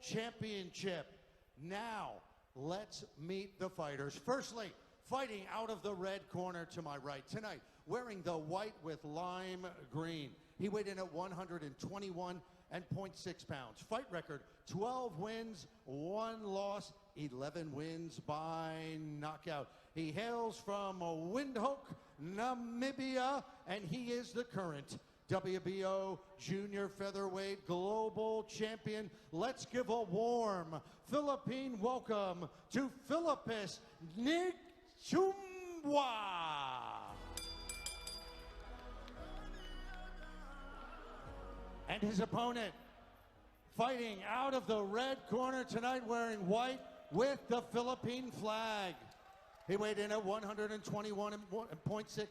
Championship. Now, let's meet the fighters. Firstly, fighting out of the red corner to my right tonight, wearing the white with lime green. He weighed in at 121.6 pounds. Fight record, 12 wins, 1 loss, 11 wins by knockout. He hails from Windhoek, Namibia, and he is the current WBO Junior Featherweight Global Champion. Let's give a warm Philippine welcome to Fillipus Nghitumbwa. And his opponent, fighting out of the red corner tonight, wearing white with the Philippine flag. He weighed in at 121.6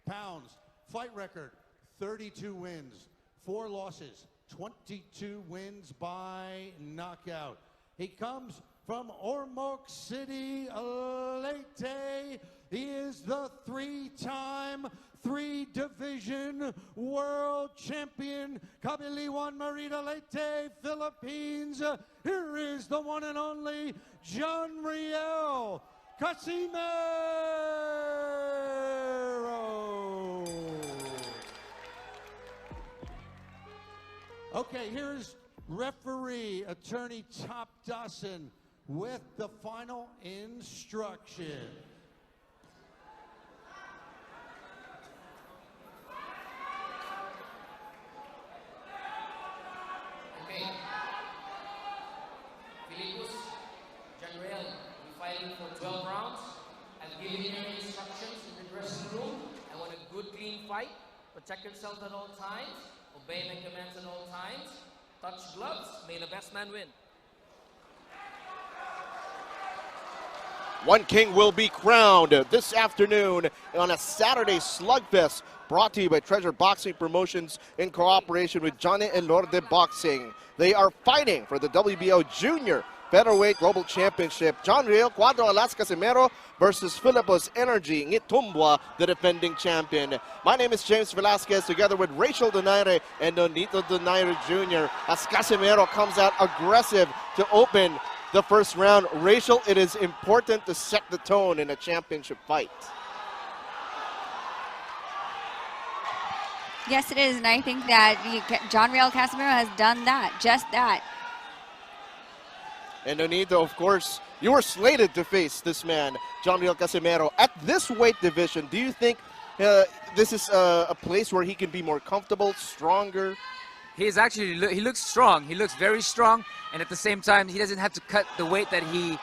pounds. Fight record, 32 wins, 4 losses, 22 wins by knockout. He comes from Ormoc City, Leyte. He is the 3-time 3-division world champion, Kabiliwan Marita Leyte, Philippines. Here is the one and only John Riel, Casimero. Okay, here's referee, attorney Top Dawson with the final instruction. Okay. Fillipus, Riel, we fighting for 12 rounds. I've given you instructions in the dressing room. I want a good, clean fight. Protect yourself at all times. Obey my commands at all times. Touch gloves. May the best man win. One king will be crowned this afternoon on a Saturday slugfest brought to you by Treasure Boxing Promotions in cooperation with Johnny Elorde Boxing. They are fighting for the WBO Junior Featherweight Global Championship. John Riel, Cuadro Alas Casimero versus Fillipus Energy Nghitumbwa, the defending champion. My name is James Velasquez, together with Rachel Donaire and Nonito Donaire Jr. as Casimero comes out aggressive to open the first round. Rachel, it is important to set the tone in a championship fight. Yes, it is, and I think that John Riel Casimero has done that, just that. And Nonito, of course, you were slated to face this man, John Riel Casimero. At this weight division, do you think this is a place where he can be more comfortable, stronger? He looks strong. He looks very strong, and at the same time, he doesn't have to cut the weight that he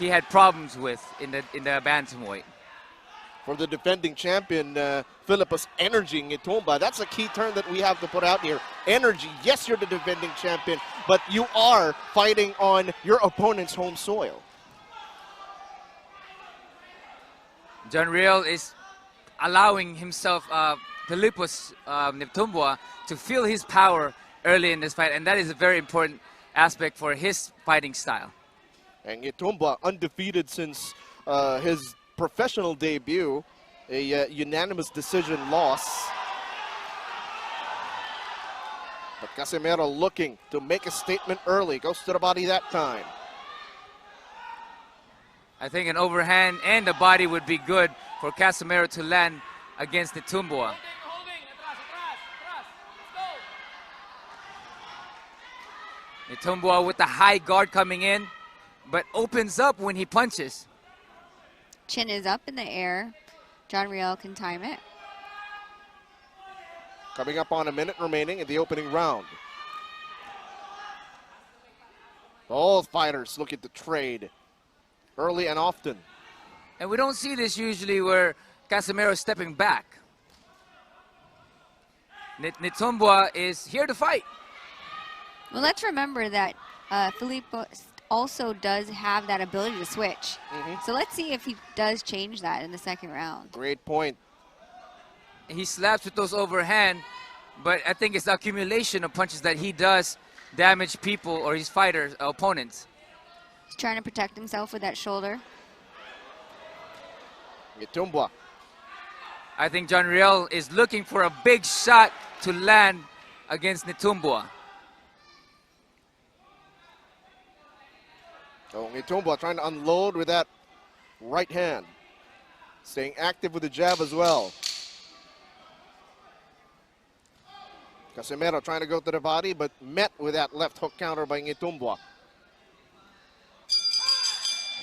had problems with in the bantamweight. For the defending champion, Fillipus Energy Nghitumbwa. That's a key term that we have to put out here. Energy. Yes, you're the defending champion, but you are fighting on your opponent's home soil. John Riel is allowing himself, Fillipus Nghitumbwa, to feel his power early in this fight, and that is a very important aspect for his fighting style. And Nghitumbwa undefeated since his professional debut, a unanimous decision loss. But Casimero looking to make a statement early, goes to the body that time. I think an overhand and the body would be good for Casimero to land against Nghitumbwa. Nghitumbwa with the high guard coming in, but opens up when he punches. Chin is up in the air. John Riel can time it. Coming up on a minute remaining in the opening round. Both fighters looking to trade early and often. And we don't see this usually where Casimero is stepping back. Nghitumbwa is here to fight. Well, let's remember that Fillipus also does have that ability to switch. So let's see if he does change that in the second round. Great point. He slaps with those overhand, but I think it's the accumulation of punches that he does damage people or his fighters, opponents. He's trying to protect himself with that shoulder. Nghitumbwa. I think John Riel is looking for a big shot to land against Nghitumbwa. So Nghitumbwa trying to unload with that right hand. Staying active with the jab as well. Casimero trying to go to the body, but met with that left hook counter by Nghitumbwa.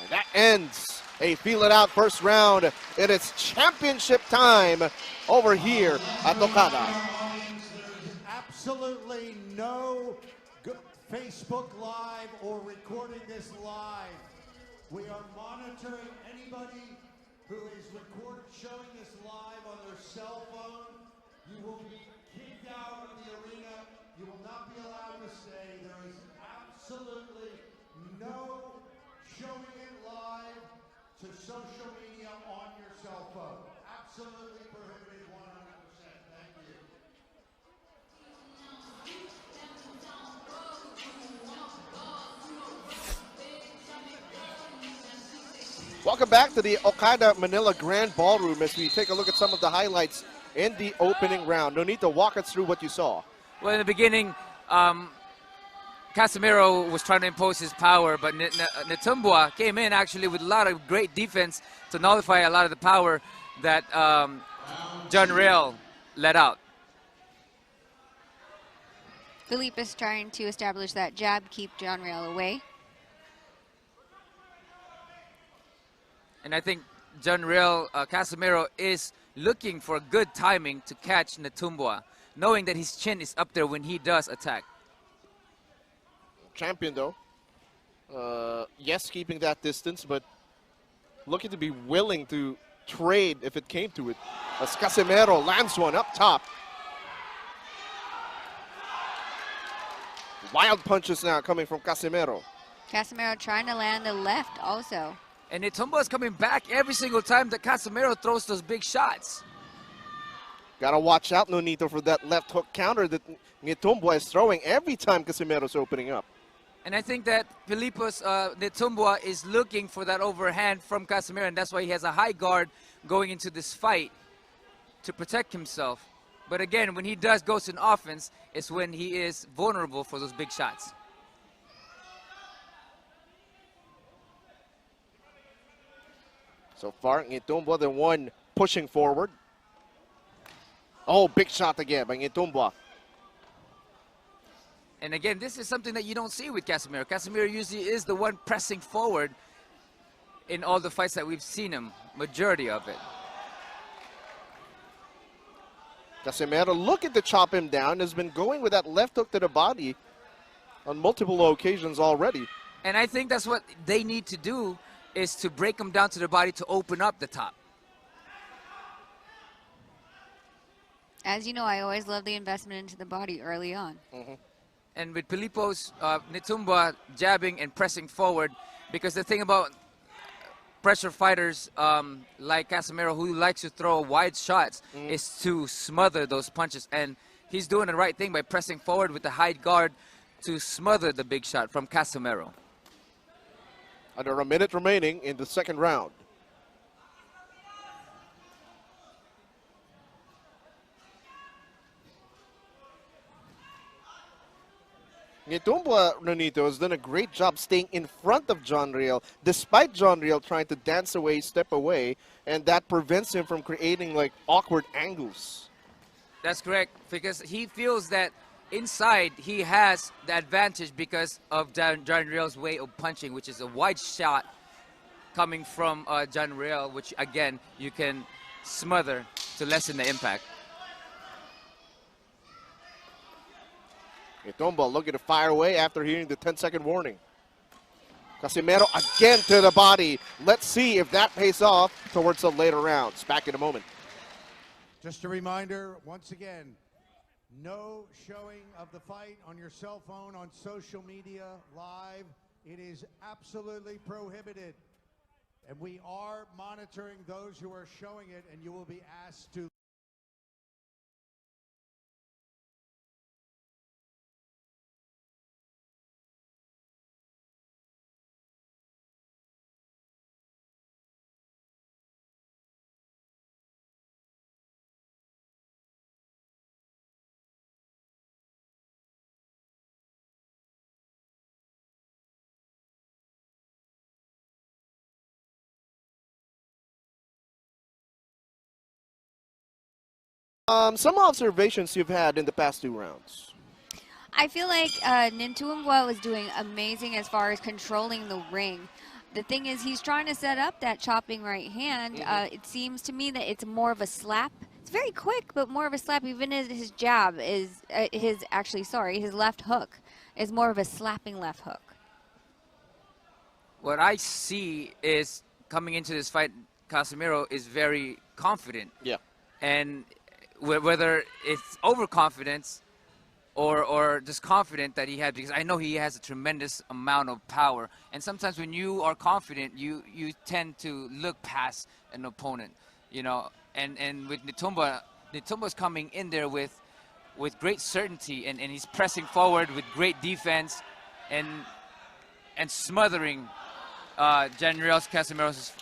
And that ends a feel it out first round. It is championship time over here at Okada. There is absolutely no Facebook Live or recording this live. We are monitoring anybody who is showing this live on their cell phone. You will be kicked out of the arena. You will not be allowed to stay. There is absolutely no showing it live to social media on your cell phone. Absolutely prohibited 100%. Thank you. Welcome back to the Okada Manila Grand Ballroom as we take a look at some of the highlights in the opening round. Nonito, walk us through what you saw. Well, in the beginning, Casimero was trying to impose his power, but Nghitumbwa came in actually with a lot of great defense to nullify a lot of the power that John Riel let out. Fillipus trying to establish that jab, keep John Riel away. And I think John Riel, Casimero is looking for good timing to catch Nghitumbwa, knowing that his chin is up there when he does attack. Champion though, yes, keeping that distance, but looking to be willing to trade if it came to it. As Casimero lands one up top. Wild punches now coming from Casimero. Casimero trying to land the left also. And Nghitumbwa is coming back every single time that Casimero throws those big shots. Gotta watch out, Nonito, for that left hook counter that Nghitumbwa is throwing every time Casimero's opening up. And I think that Fillipus Nghitumbwa is looking for that overhand from Casimero, and that's why he has a high guard going into this fight to protect himself. But again, when he does go to an offense, it's when he is vulnerable for those big shots. So far, Nghitumbwa the one pushing forward. Oh, big shot again by Nghitumbwa. And again, this is something that you don't see with Casimero. Casimero usually is the one pressing forward in all the fights that we've seen him, majority of it. Casimero looking to chop him down, has been going with that left hook to the body on multiple occasions already. And I think that's what they need to do, is to break him down to the body to open up the top. As you know, I always love the investment into the body early on. And with Fillipus Nghitumbwa jabbing and pressing forward, because the thing about pressure fighters like Casimero, who likes to throw wide shots, is to smother those punches. And he's doing the right thing by pressing forward with the high guard to smother the big shot from Casimero. Under a minute remaining in the second round. Nghitumbwa, Nonito, has done a great job staying in front of John Riel, despite John Riel trying to dance away, step away, and that prevents him from creating like awkward angles. That's correct, because he feels that inside he has the advantage because of John Riel's way of punching, which is a wide shot coming from John Riel, which again you can smother to lessen the impact. Nghitumbwa looking to fire away after hearing the 10-second warning. Casimero again to the body. Let's see if that pays off towards the later rounds. Back in a moment. Just a reminder, once again, no showing of the fight on your cell phone, on social media, live. It is absolutely prohibited. And we are monitoring those who are showing it, and you will be asked to Some observations you've had in the past 2 rounds. I feel like Nghitumbwa was doing amazing as far as controlling the ring. The thing is, he's trying to set up that chopping right hand. It seems to me that it's more of a slap. It's very quick, but more of a slap. Even as his jab is his left hook is more of a slapping left hook. What I see is coming into this fight, Casimero is very confident. Yeah. And whether it's overconfidence or just confident that he had, because I know he has a tremendous amount of power. And sometimes when you are confident, you tend to look past an opponent, you know. And with Nghitumbwa's coming in there with great certainty, and he's pressing forward with great defense and smothering Riel's Casimero's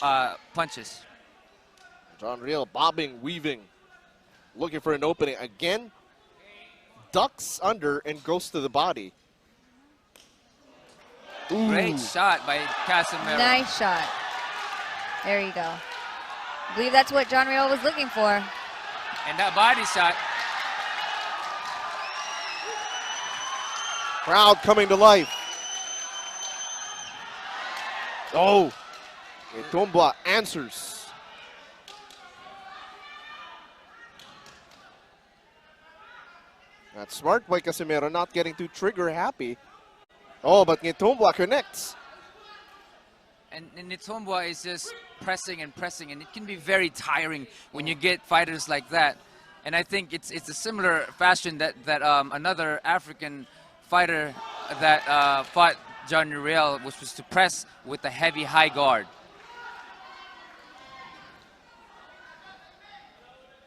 punches. John Riel bobbing, weaving, looking for an opening again. Ducks under and goes to the body. Ooh. Great shot by Casimero. Nice shot. There you go. I believe that's what John Riel was looking for. And that body shot. Crowd coming to life. Oh, Nghitumbwa answers. That's smart by Casimero, not getting too trigger happy. Oh, but Nghitumbwa connects. And Nghitumbwa is just pressing and pressing, and it can be very tiring when you get fighters like that. And I think it's a similar fashion that another African fighter that fought John Riel, which was to press with a heavy high guard.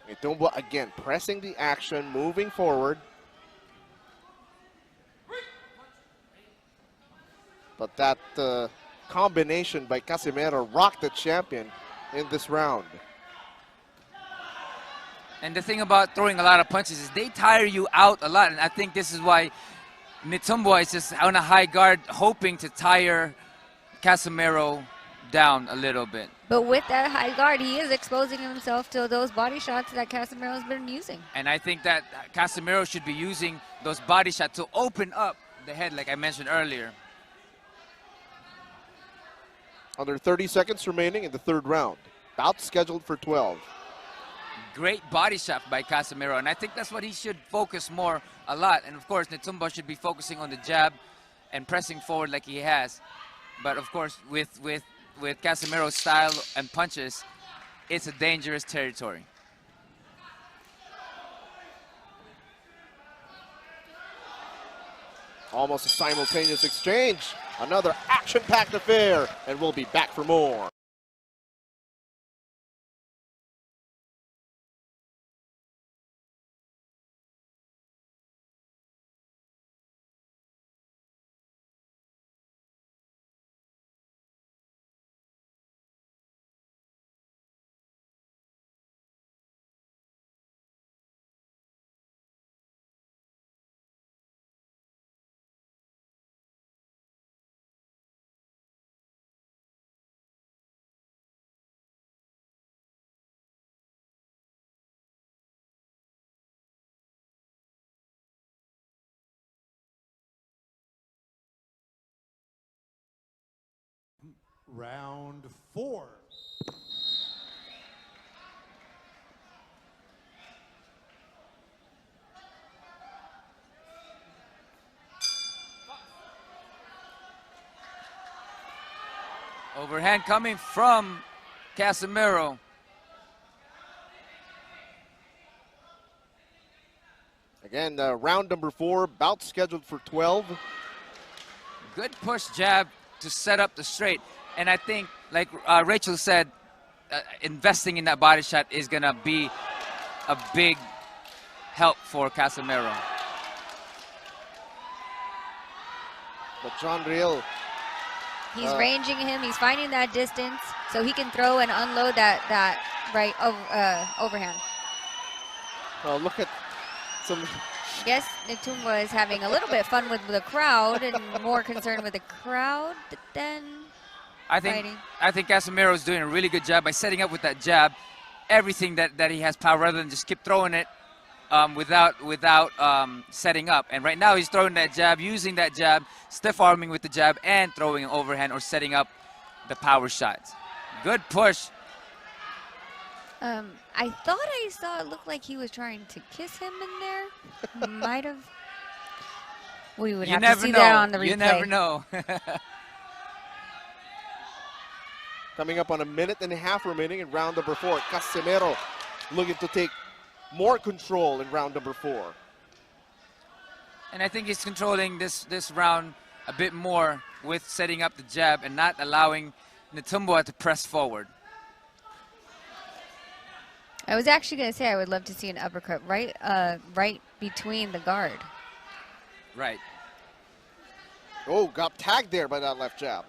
Nghitumbwa again pressing the action, moving forward. But that combination by Casimero rocked the champion in this round. And the thing about throwing a lot of punches is they tire you out a lot. And I think this is why Nghitumbwa is just on a high guard, hoping to tire Casimero down a little bit. But with that high guard, he is exposing himself to those body shots that Casimero's been using. And I think that Casimero should be using those body shots to open up the head, like I mentioned earlier. Under 30 seconds remaining in the 3rd round. Bout scheduled for 12. Great body shot by Casimero, and I think that's what he should focus more a lot. And of course, Nghitumbwa should be focusing on the jab and pressing forward like he has. But of course, with Casimero's style and punches, it's a dangerous territory. Almost a simultaneous exchange. Another action-packed affair, and we'll be back for more. Round 4. Overhand coming from Casimero. Again, round number 4, bout scheduled for 12. Good push jab to set up the straight. And I think, like Rachel said, investing in that body shot is going to be a big help for Casimero. But John Riel, He's ranging him. He's finding that distance so he can throw and unload that right overhand. look at some. I guess Nghitumbwa is having a little bit fun with the crowd and more concerned with the crowd than fighting. I think Casimero is doing a really good job by setting up with that jab everything that he has power, rather than just keep throwing it without setting up. And right now he's throwing that jab, using that jab, stiff arming with the jab, and throwing an overhand or setting up the power shots. Good push. I thought I saw it look like he was trying to kiss him in there. Might have. We would have to see that on the replay. You never know. Coming up on a minute and a half remaining in round number 4. Casimero looking to take more control in round number 4. And I think he's controlling this round a bit more with setting up the jab and not allowing Nghitumbwa to press forward. I was actually going to say I would love to see an uppercut right between the guard. Right. Oh, got tagged there by that left jab.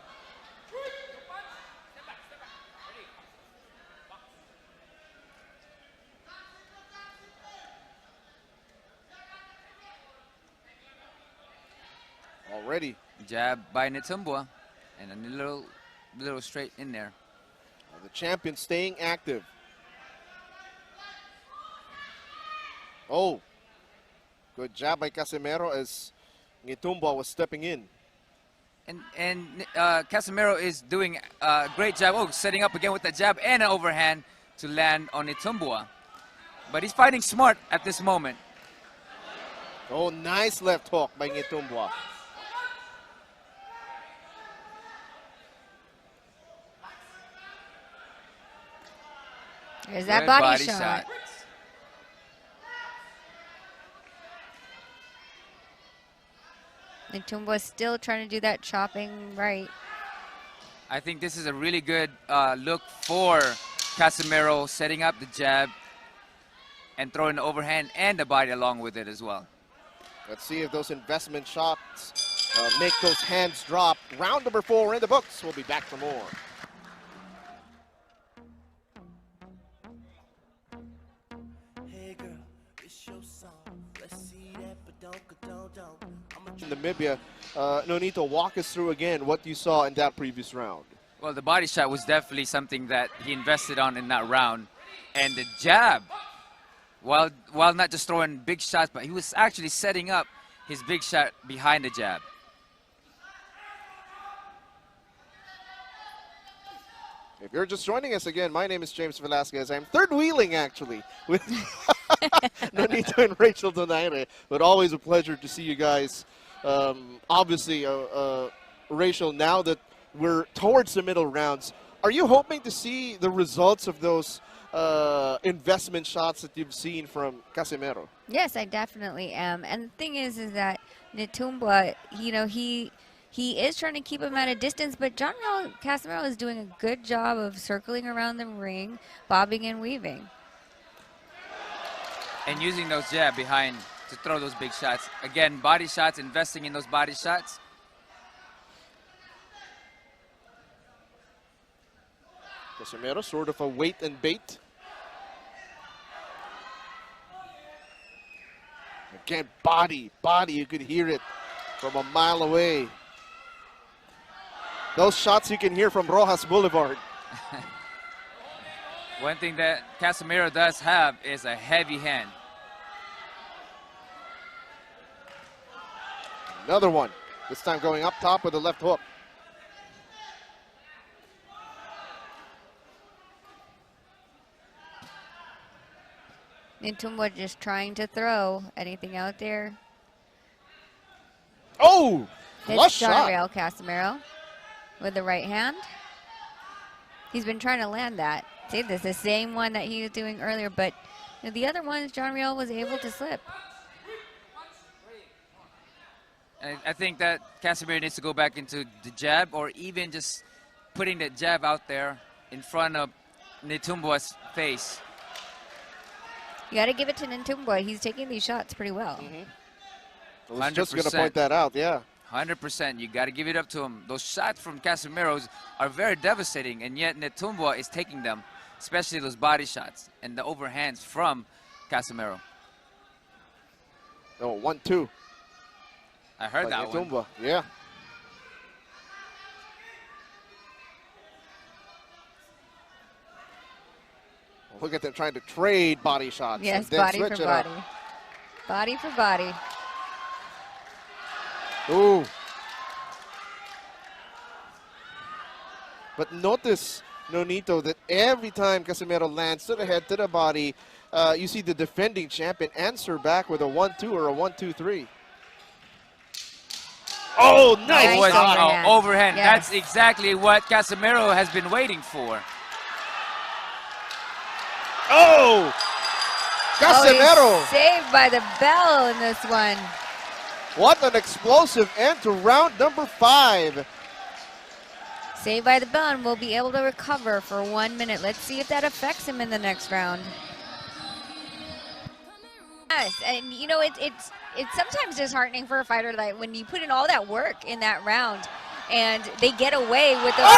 Already. Jab by Nghitumbwa and a little straight in there. The champion staying active. Oh, good jab by Casimero as Nghitumbwa was stepping in. And Casimero is doing a great job. Oh, setting up again with the jab and an overhand to land on Nghitumbwa. But he's fighting smart at this moment. Oh, nice left hook by Nghitumbwa. There's that Good body shot. Nghitumbwa still trying to do that chopping right. I think this is a really good look for Casimero, setting up the jab and throwing the overhand and the body along with it as well. Let's see if those investment shots make those hands drop. Round number 4 in the books. We'll be back for more. Namibia, Nonito, walk us through again what you saw in that previous round. Well, the body shot was definitely something that he invested on in that round. And the jab, while not just throwing big shots, but he was actually setting up his big shot behind the jab. If you're just joining us again, my name is James Velasquez. I'm third wheeling actually with Nonito and Rachel Donaire, but always a pleasure to see you guys. Obviously, Rachel, now that we're towards the middle rounds, are you hoping to see the results of those investment shots that you've seen from Casimero? Yes, I definitely am. And the thing is that Nghitumbwa, he is trying to keep him at a distance, but Casimero is doing a good job of circling around the ring, bobbing and weaving. And using those jab behind to throw those big shots. Again, body shots, investing in those body shots. Casimero, sort of a wait and bait. Again, body, you could hear it from a mile away. Those shots you can hear from Rojas Boulevard. One thing that Casimero does have is a heavy hand. Another one, this time going up top with a left hook. Nghitumbwa just trying to throw anything out there. Oh, flush shot. Riel Casimero with the right hand. He's been trying to land that. See, this is the same one that he was doing earlier, but the other ones, John Riel was able to slip. I think that Casimero needs to go back into the jab, or even just putting that jab out there in front of Nghitumbwa's face. You got to give it to Nghitumbwa. He's taking these shots pretty well. I was just going to point that out, yeah. 100%. You got to give it up to him. Those shots from Casimero are very devastating, and yet Nghitumbwa is taking them, especially those body shots and the overhands from Casimero. Oh, 1-2. I heard that Nghitumbwa. one. Yeah. Look at them trying to trade body shots. Yes, and then body switch for it up. body. Body for body. Ooh. But notice, Nonito, that every time Casimero lands to the head, to the body, you see the defending champion answer back with a 1-2 or a 1-2-3. Oh, nice Nice shot. overhand. Overhand. Yes. That's exactly what Casimero has been waiting for. Oh! Casimero! Oh, he's saved by the bell in this one. What an explosive end to round number 5. Saved by the bell and will be able to recover for 1 minute. Let's see if that affects him in the next round. Yes, and you know, it's sometimes disheartening for a fighter like when you put in all that work in that round and they get away with the John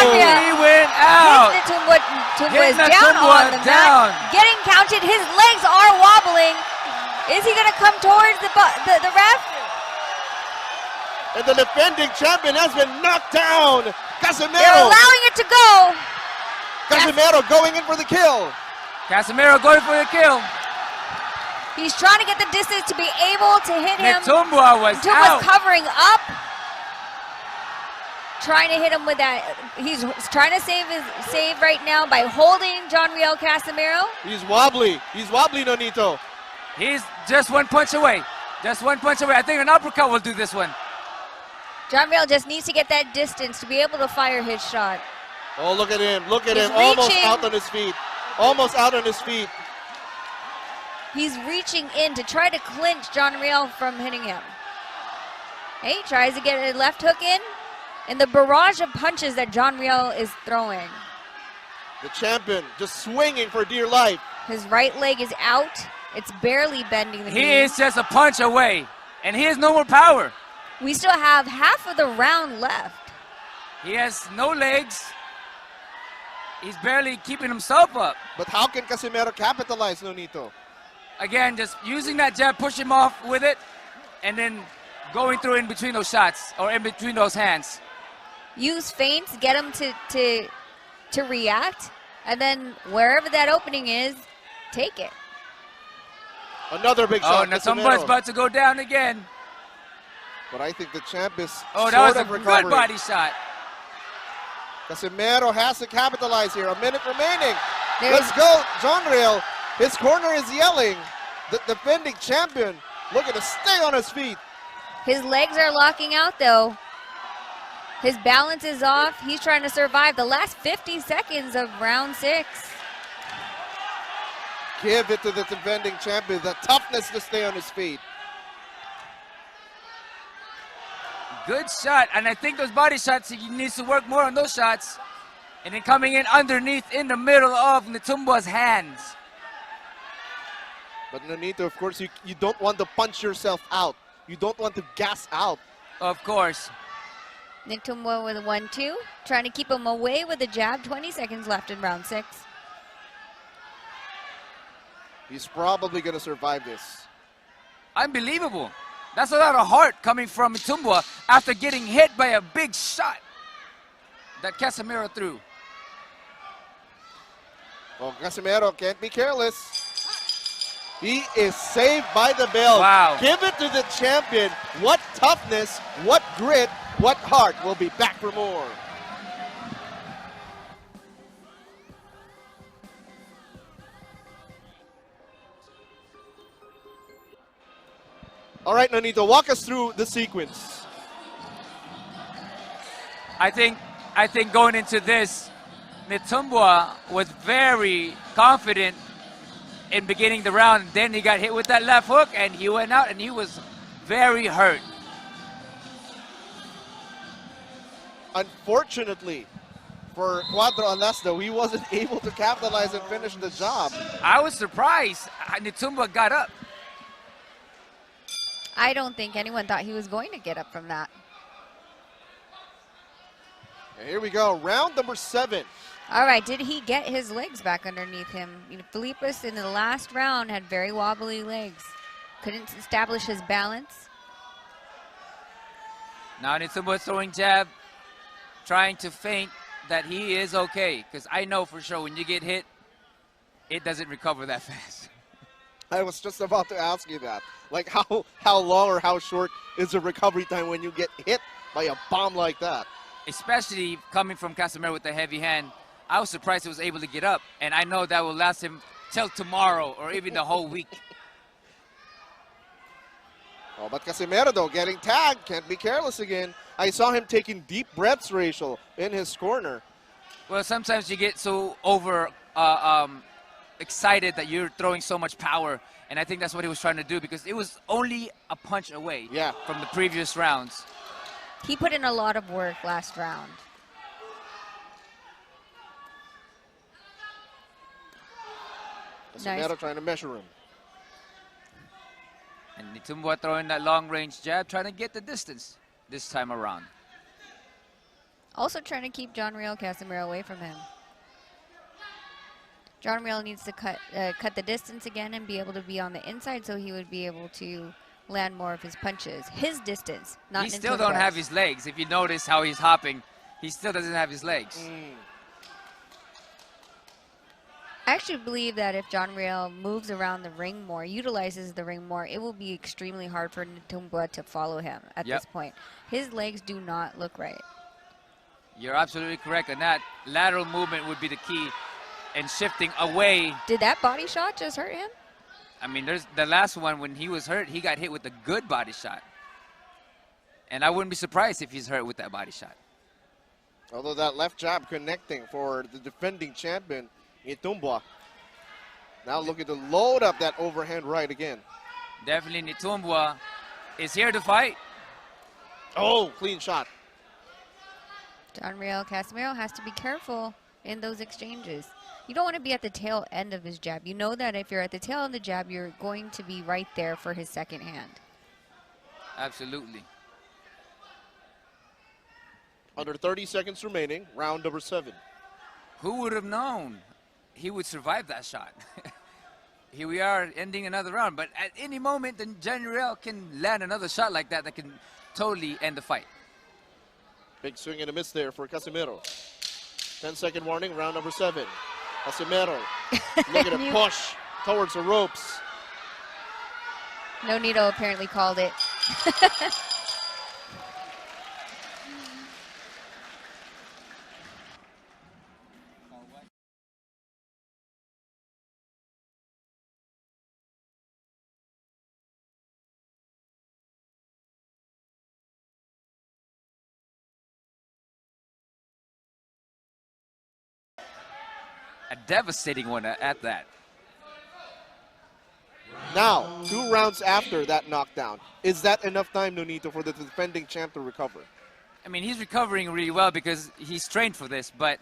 Riel He went out. Nghitumbwa is down on the mat, getting counted. His legs are wobbling. Is he going to come towards the ref? And the defending champion has been knocked down. Casimero. They're allowing it to go. Casimero going in for the kill. Casimero going for the kill. He's trying to get the distance to be able to hit him. Nghitumbwa was out. Covering up. Trying to hit him with that. He's trying to save right now by holding John Riel Casimero. He's wobbly. He's wobbly, Nonito. He's just one punch away. Just one punch away. I think an uppercut will do this one. John Riel just needs to get that distance to be able to fire his shot. Oh, look at him. Look at He's him. Almost reaching. out on his feet. Almost out on his feet. He's reaching in to try to clinch John Riel from hitting him. Hey, he tries to get a left hook in. And the barrage of punches that John Riel is throwing. The champion just swinging for dear life. His right leg is out. It's barely bending the knee. He is just a punch away. And he has no more power. We still have half of the round left. He has no legs. He's barely keeping himself up. But how can Casimero capitalize, Nonito? Again, just using that jab, push him off with it, and then going through in between those shots or in between those hands. Use feints, get him to react, and then wherever that opening is, take it. Another big shot. Nghitumbwa's about to go down again. But I think the champ is That was a recovering. good body shot. Casimero has to capitalize here. A minute remaining. Let's go, John Riel. His corner is yelling. The defending champion looking to stay on his feet. His legs are locking out, though. His balance is off. He's trying to survive the last 50 seconds of round 6. Give it to the defending champion, the toughness to stay on his feet. Good shot, and I think those body shots, he needs to work more on those shots. And then coming in underneath in the middle of Nghitumbwa's hands. But Nonito, of course, you don't want to punch yourself out. You don't want to gas out. Of course. Nghitumbwa with a 1-2, trying to keep him away with a jab. 20 seconds left in round 6. He's probably going to survive this. Unbelievable. That's a lot of heart coming from Nghitumbwa after getting hit by a big shot that Casimero threw. Oh, Casimero can't be careless. He is saved by the bell. Wow. Give it to the champion. What toughness, what grit, what heart. We'll be back for more. All right, Nonito, walk us through the sequence. I think going into this, Nghitumbwa was very confident in beginning the round. Then he got hit with that left hook and he went out and he was very hurt. Unfortunately for Cuadro Alesdo, he wasn't able to capitalize and finish the job. I was surprised Nghitumbwa got up. I don't think anyone thought he was going to get up from that. And here we go, round number 7. All right, did he get his legs back underneath him? You know, Fillipus in the last round had very wobbly legs. Couldn't establish his balance. Now Nghitumbwa throwing jab, trying to feint that he is okay. Because I know for sure when you get hit, it doesn't recover that fast. I was just about to ask you that. Like, how long or how short is the recovery time when you get hit by a bomb like that? Especially coming from Casimero with the heavy hand, I was surprised he was able to get up, and I know that will last him till tomorrow or even the whole week. Oh, but Casimero, though, getting tagged. Can't be careless again. I saw him taking deep breaths, Rachel, in his corner. Well, sometimes you get so excited that you're throwing so much power, and I think that's what he was trying to do because it was only a punch away from the previous rounds. He put in a lot of work last round. Casimero trying to measure him. And Nghitumbwa throwing that long-range jab, trying to get the distance this time around. Also trying to keep John Riel Casimero away from him. John Riel needs to cut the distance again and be able to be on the inside so he would be able to land more of his punches. His distance, not He still don't have his legs. If you notice how he's hopping, he still doesn't have his legs. I actually believe that if John Riel moves around the ring more, utilizes the ring more, it will be extremely hard for Nghitumbwa to follow him at this point. His legs do not look right. You're absolutely correct, and that lateral movement would be the key and shifting away. Did that body shot just hurt him? I mean, there's the last one when he was hurt, he got hit with a good body shot. And I wouldn't be surprised if he's hurt with that body shot. Although that left jab connecting for the defending champion, Nghitumbwa. Now looking to load up that overhand right again. Definitely Nghitumbwa is here to fight. Oh, clean shot. John Riel Casimero has to be careful in those exchanges. You don't want to be at the tail end of his jab. You know that if you're at the tail end of the jab, you're going to be right there for his second hand. Absolutely. Under 30 seconds remaining, round number 7. Who would have known he would survive that shot? Here we are ending another round, but at any moment, then John Riel can land another shot like that that can totally end the fight. Big swing and a miss there for Casimero. 10-second warning, round number 7. Casimero looking to push towards the ropes. Nonito apparently called it. A devastating one at that. Now, 2 rounds after that knockdown. Is that enough time, Nonito, for the defending champ to recover? I mean, he's recovering really well because he's trained for this, but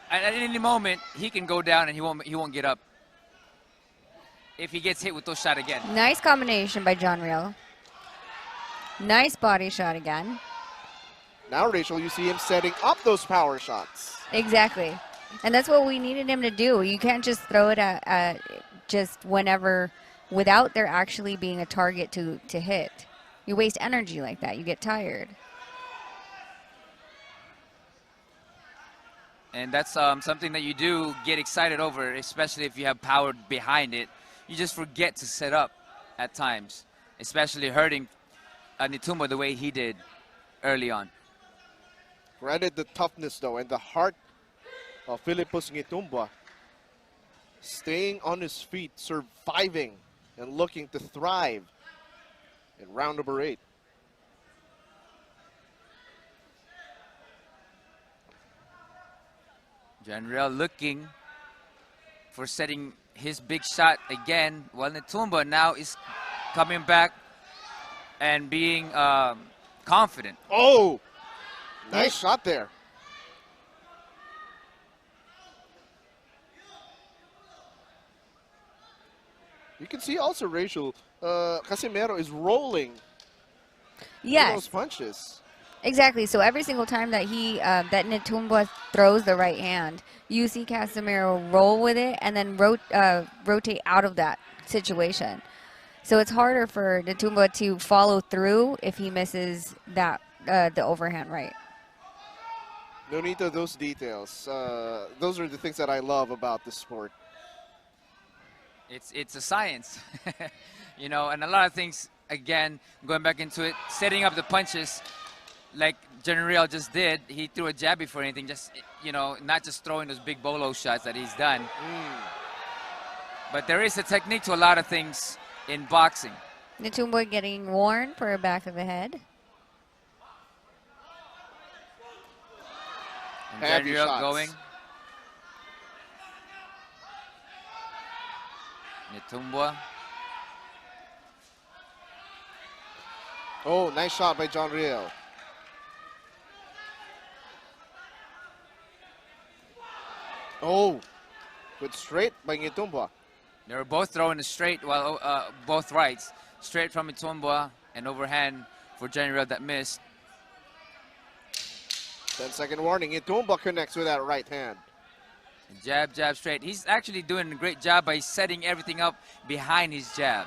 at any moment, he can go down and he won't get up if he gets hit with those shots again. Nice combination by John Riel. Nice body shot again. Now, Rachel, you see him setting up those power shots. Exactly. And that's what we needed him to do. You can't just throw it at just whenever without there actually being a target to hit. You waste energy like that. You get tired. And that's something that you do get excited over, especially if you have power behind it. You just forget to set up at times, especially hurting Nghitumbwa the way he did early on. Granted the toughness, though, and the heart of Fillipus Nghitumbwa. Staying on his feet, surviving, and looking to thrive in round number 8. John Riel looking for setting his big shot again, while Nghitumbwa now is coming back and being confident. Oh! Nice shot there. You can see also, Rachel, Casimero is rolling those punches. Exactly. So every single time that that Nghitumbwa throws the right hand, you see Casimero roll with it and then rotate out of that situation. So it's harder for Nghitumbwa to follow through if he misses that the overhand right. Nonito, those details. Those are the things that I love about this sport. It's a science, you know, and a lot of things. Again, going back into it, setting up the punches, like Riel just did. He threw a jab before anything, just, you know, not just throwing those big bolo shots that he's done. But there is a technique to a lot of things in boxing. Nghitumbwa getting worn for a back of the head. And Riel going. Nghitumbwa. Oh, nice shot by Riel. Oh, good straight by Nghitumbwa. They were both throwing a straight, well, both rights. Straight from Nghitumbwa and overhand for Riel that missed. 10-second warning. Nghitumbwa connects with that right hand. Jab, jab, straight. He's actually doing a great job by setting everything up behind his jab.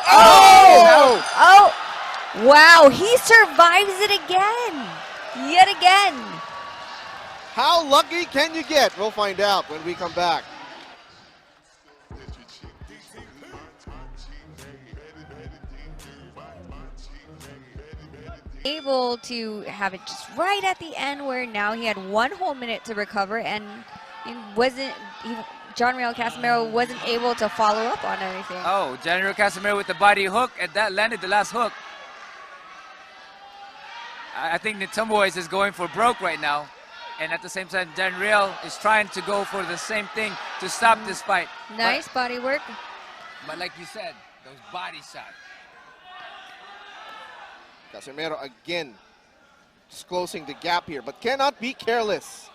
Oh! Oh! Wow, he survives it again. Yet again. How lucky can you get? We'll find out when we come back. Able to have it just right at the end where now he had 1 whole minute to recover, and Riel Casimero wasn't able to follow up on anything. Oh, Riel Casimero with the body hook, and that landed the last hook. I think Nghitumbwa is just going for broke right now. And at the same time, Riel is trying to go for the same thing to stop this fight. Nice body work. But like you said, those body shots. Casimero again just closing the gap here, but cannot be careless.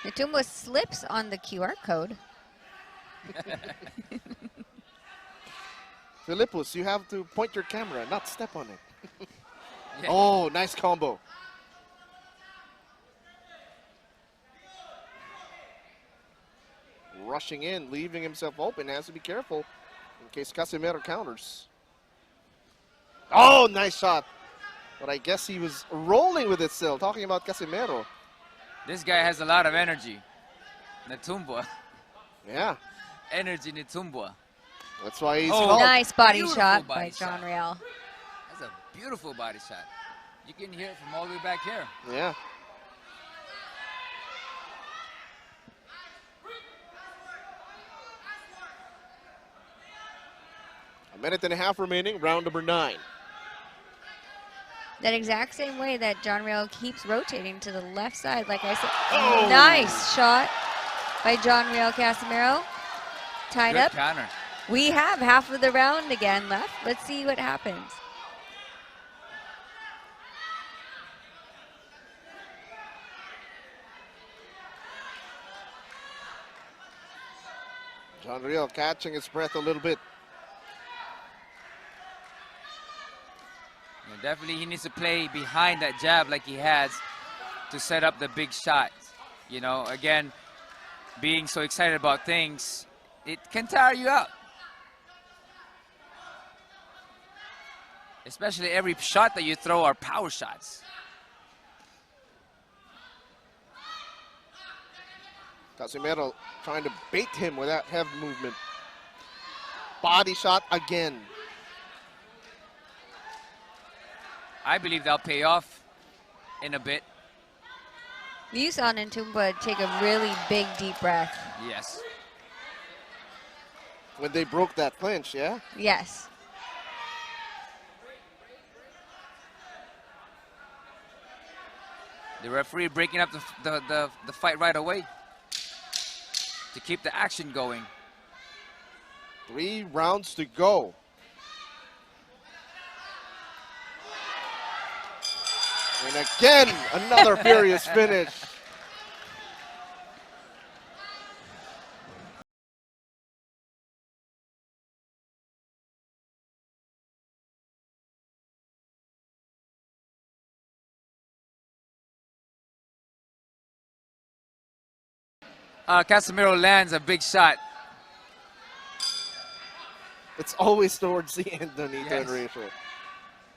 Nghitumbwa slips on the QR code. Fillipus, you have to point your camera, not step on it. Yeah. Oh, nice combo. Rushing in, leaving himself open, has to be careful in case Casimero counters. Oh, nice shot. But I guess he was rolling with it still, talking about Casimero. This guy has a lot of energy. Nghitumbwa. Yeah, Energy Nghitumbwa. that's why he's Oh, called. Nice body Beautiful shot body by shot. Riel. That's a beautiful body shot. You can hear it from all the way back here. Yeah. A minute and a half remaining, round number 9. That exact same way that Riel keeps rotating to the left side, like I said. Oh. Nice shot by Riel Casimero. Tied Good up. counter. We have half of the round again left. Let's see what happens. Riel catching his breath a little bit. Yeah, definitely he needs to play behind that jab like he has to set up the big shot. You know, again, being so excited about things, it can tire you out. Especially every shot that you throw are power shots. Casimero trying to bait him with that heavy movement. Body shot again. I believe they'll pay off in a bit. You saw Nghitumbwa take a really big, deep breath. Yes. When they broke that clinch, yeah? Yes. The referee breaking up the fight right away to keep the action going. 3 rounds to go. And again, another furious finish. Casimero lands a big shot. It's always towards the end, Donito and Yes. Rachel.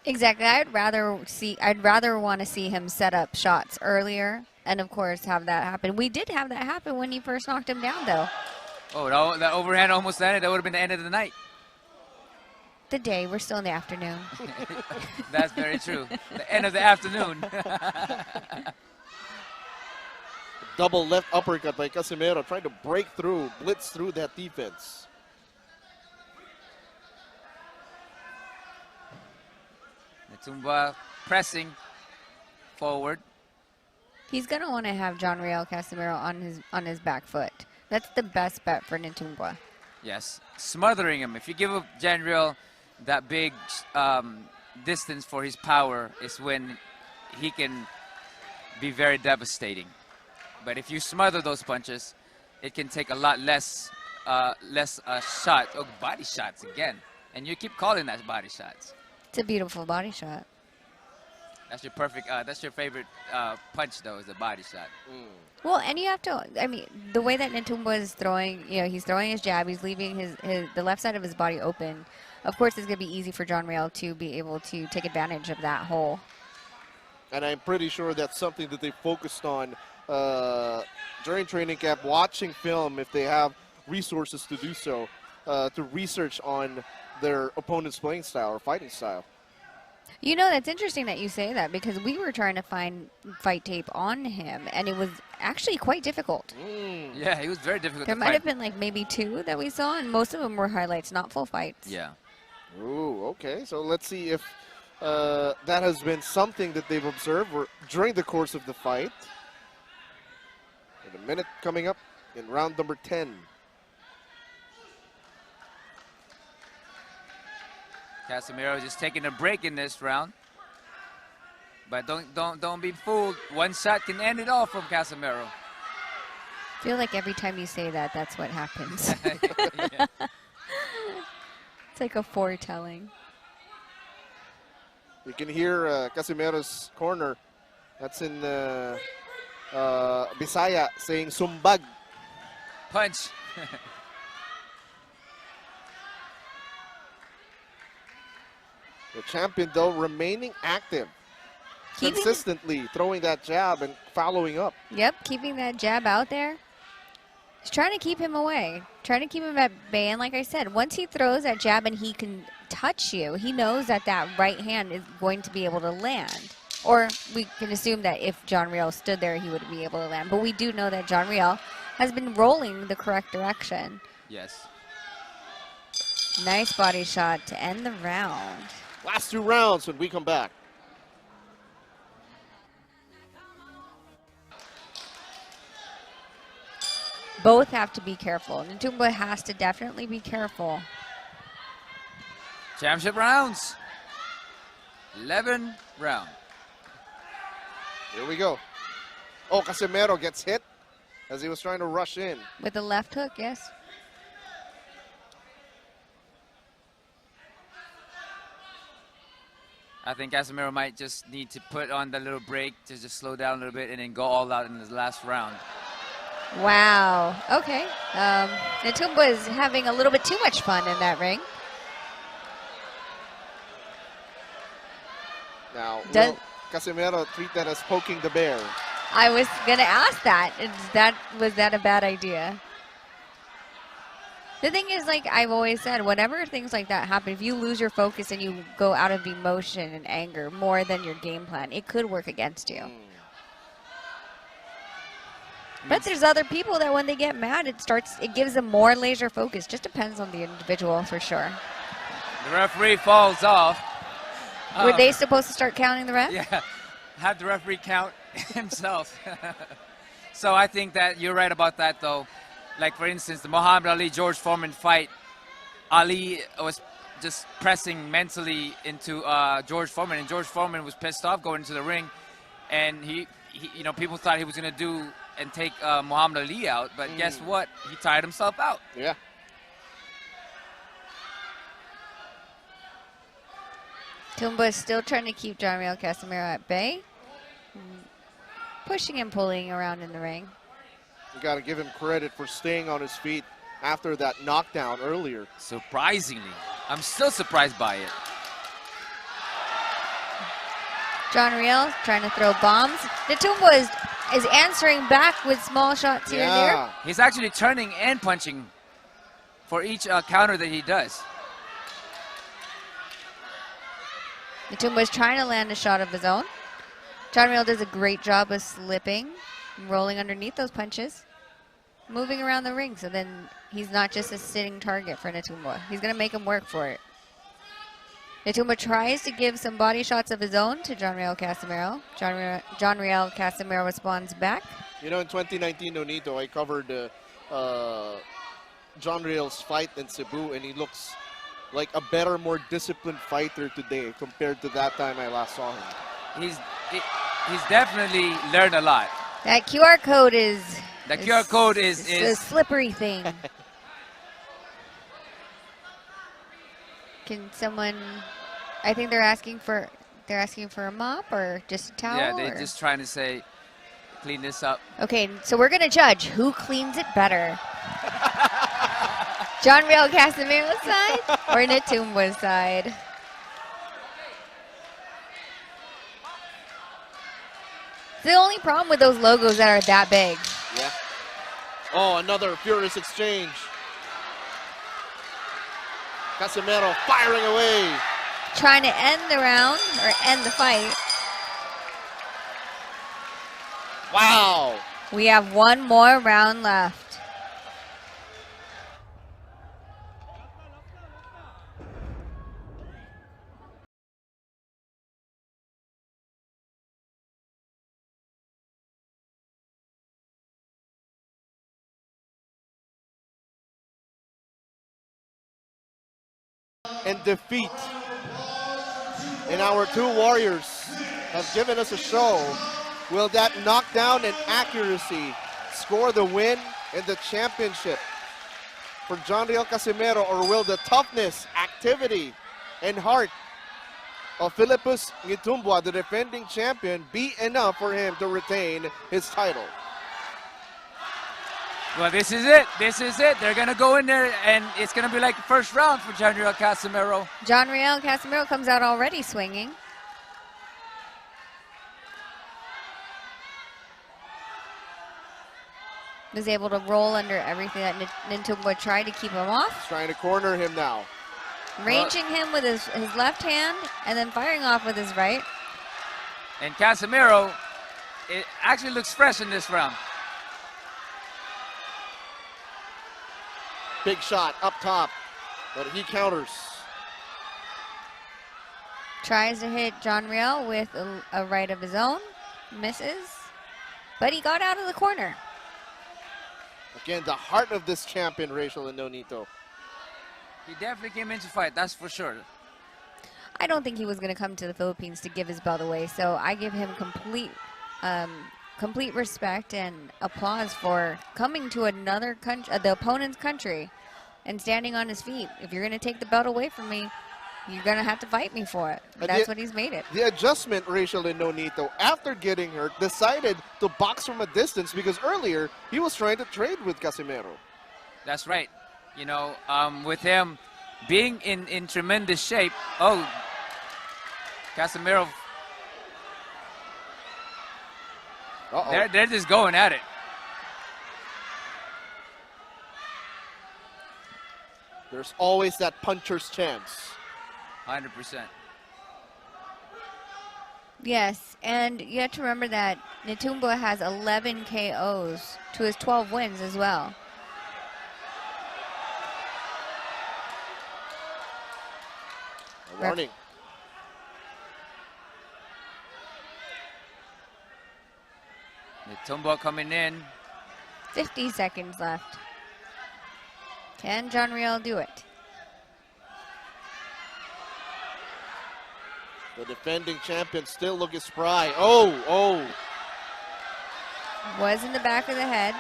Exactly. I'd rather want to see him set up shots earlier and of course have that happen. We did have that happen when he first knocked him down though. Oh, no, that overhand almost landed. That would have been the end of the night. The day, we're still in the afternoon. That's very true. The end of the afternoon. Double left uppercut by Casimero, trying to break through, blitz through that defense. Nghitumbwa pressing forward. He's gonna want to have John Riel Casimero on his back foot. That's the best bet for Nghitumbwa. Yes, smothering him. If you give up Janriel that big distance for his power is when he can be very devastating. But if you smother those punches, it can take a lot less shot. Oh, body shots again. And you keep calling that body shots. It's a beautiful body shot. That's your perfect, that's your favorite punch though, is a body shot. Well, and you have to, I mean, the way that Nghitumbwa is throwing, you know, he's throwing his jab, he's leaving the left side of his body open. Of course, it's going to be easy for John Riel to be able to take advantage of that hole. And I'm pretty sure that's something that they focused on during training camp, watching film if they have resources to do so, to research on their opponent's playing style or fighting style. You know, that's interesting that you say that because we were trying to find fight tape on him, and it was actually quite difficult. Yeah, it was very difficult There to might fight. have been like maybe 2 that we saw, and most of them were highlights, not full fights. Yeah. Ooh, okay. So let's see if that has been something that they've observed during the course of the fight. With a minute coming up in round number 10. Casimero just taking a break in this round. But don't be fooled. One shot can end it all from Casimero. I feel like every time you say that, that's what happens. Yeah. It's like a foretelling. You can hear Casimero's corner. That's in Bisaya saying sumbag. Punch. The champion, though, remaining active. Keeping- Consistently throwing that jab and following up. Yep, keeping that jab out there. He's trying to keep him away, trying to keep him at bay. And like I said, once he throws that jab and he can touch you, he knows that that right hand is going to be able to land. Or we can assume that if John Riel stood there, he would be able to land. But we do know that John Riel has been rolling the correct direction. Yes. Nice body shot to end the round. Last 2 rounds when we come back. Both have to be careful. Nghitumbwa has to definitely be careful. Championship rounds. 11 round. Here we go. Oh, Casimero gets hit as he was trying to rush in. With the left hook, yes. I think Casimero might just need to put on the little break to just slow down a little bit and then go all out in his last round. Wow. Okay. Nghitumbwa is having a little bit too much fun in that ring. Now, Does- will Casimero treat that as poking the bear? I was going to ask that. Was that a bad idea? The thing is, like I've always said, whenever things like that happen, if you lose your focus and you go out of emotion and anger more than your game plan, it could work against you. But there's other people that when they get mad, it gives them more laser focus. Just depends on the individual for sure. The referee falls off. Were they supposed to start counting the ref? Yeah, have the referee count himself. So I think that you're right about that, though. Like, for instance, the Muhammad Ali-George Foreman fight, Ali was just pressing mentally into George Foreman, and George Foreman was pissed off going into the ring, and he you know, people thought he was going to do and take Muhammad Ali out, but guess what? He tired himself out. Yeah. Nghitumbwa is still trying to keep John Riel Casimero at bay. Pushing and pulling around in the ring. You got to give him credit for staying on his feet after that knockdown earlier. Surprisingly. I'm still surprised by it. John Riel trying to throw bombs. Nghitumbwa is answering back with small shots here and there. He's actually turning and punching for each counter that he does. Nghitumbwa trying to land a shot of his own. John Riel does a great job of slipping, rolling underneath those punches, moving around the ring, so then he's not just a sitting target for Nghitumbwa. He's going to make him work for it. Nghitumbwa tries to give some body shots of his own to John Riel Casimero. John Riel Casimero responds back. You know, in 2019, Nonito, I covered John Riel's fight in Cebu, and he looks like a better, more disciplined fighter today compared to that time I last saw him. He's definitely learned a lot. That QR code is... The QR code is a slippery thing. Can someone... I think they're asking for a mop or just a towel? Yeah, they're just trying to say, clean this up. Okay, so we're going to judge who cleans it better. John Riel Casimero's side or Nghitumbwa's side? The only problem with those logos that are that big. Yeah. Oh, another furious exchange. Casimero firing away. Trying to end the round or end the fight. Wow. We have one more round left. And defeat. And our two warriors have given us a show. Will that knockdown and accuracy score the win in the championship for John Riel Casimero, or will the toughness, activity, and heart of Fillipus Nghitumbwa, the defending champion, be enough for him to retain his title? Well, this is it. This is it. They're going to go in there, and it's going to be like the first round for John Riel Casimero. John Riel Casimero comes out already swinging. Was able to roll under everything that Nghitumbwa tried to keep him off. He's trying to corner him now. Ranging him with his left hand and then firing off with his right. And Casimero, it actually looks fresh in this round. Big shot up top, but he counters. Tries to hit John Riel with a right of his own. Misses. But he got out of the corner. Again, the heart of this champion, Rachel and Nonito. He definitely came in to fight, that's for sure. I don't think he was going to come to the Philippines to give his belt away, so I give him complete respect and applause for coming to another country, the opponent's country, and standing on his feet. If you're going to take the belt away from me, you're going to have to fight me for it. That's what he's made it. The adjustment, Rachel and Nonito, after getting hurt, decided to box from a distance because earlier he was trying to trade with Casimero. That's right. You know, with him being in tremendous shape. Oh, Casimero. They're just going at it. There's always that puncher's chance. 100%. Yes, and you have to remember that Nghitumbwa has 11 KOs to his 12 wins as well. A warning. Nghitumbwa coming in. 50 seconds left. Can John Riel do it? The defending champion still looking spry. Oh. Was in the back of the head.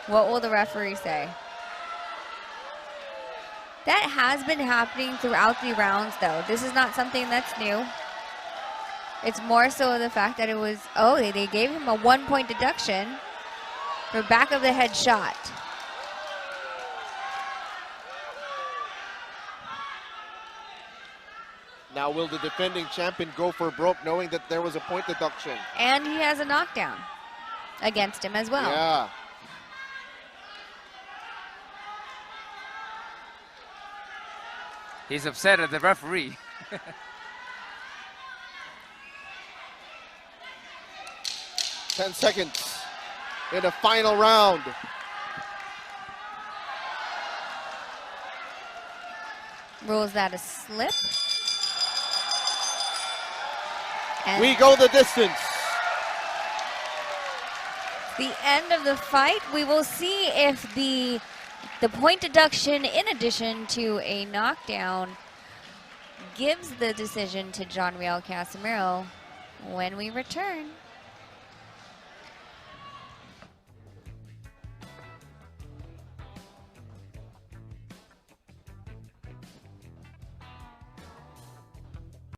What will the referee say? That has been happening throughout the rounds, though. This is not something that's new. It's more so the fact that it was, they gave him a 1-point deduction for back of the head shot. Now will the defending champion go for broke knowing that there was a point deduction? And he has a knockdown against him as well. Yeah. He's upset at the referee. 10 seconds in the final round. Rules that a slip. And We go the distance. the end of the fight. We will see if the point deduction, in addition to a knockdown, gives the decision to Riel Casimero when we return.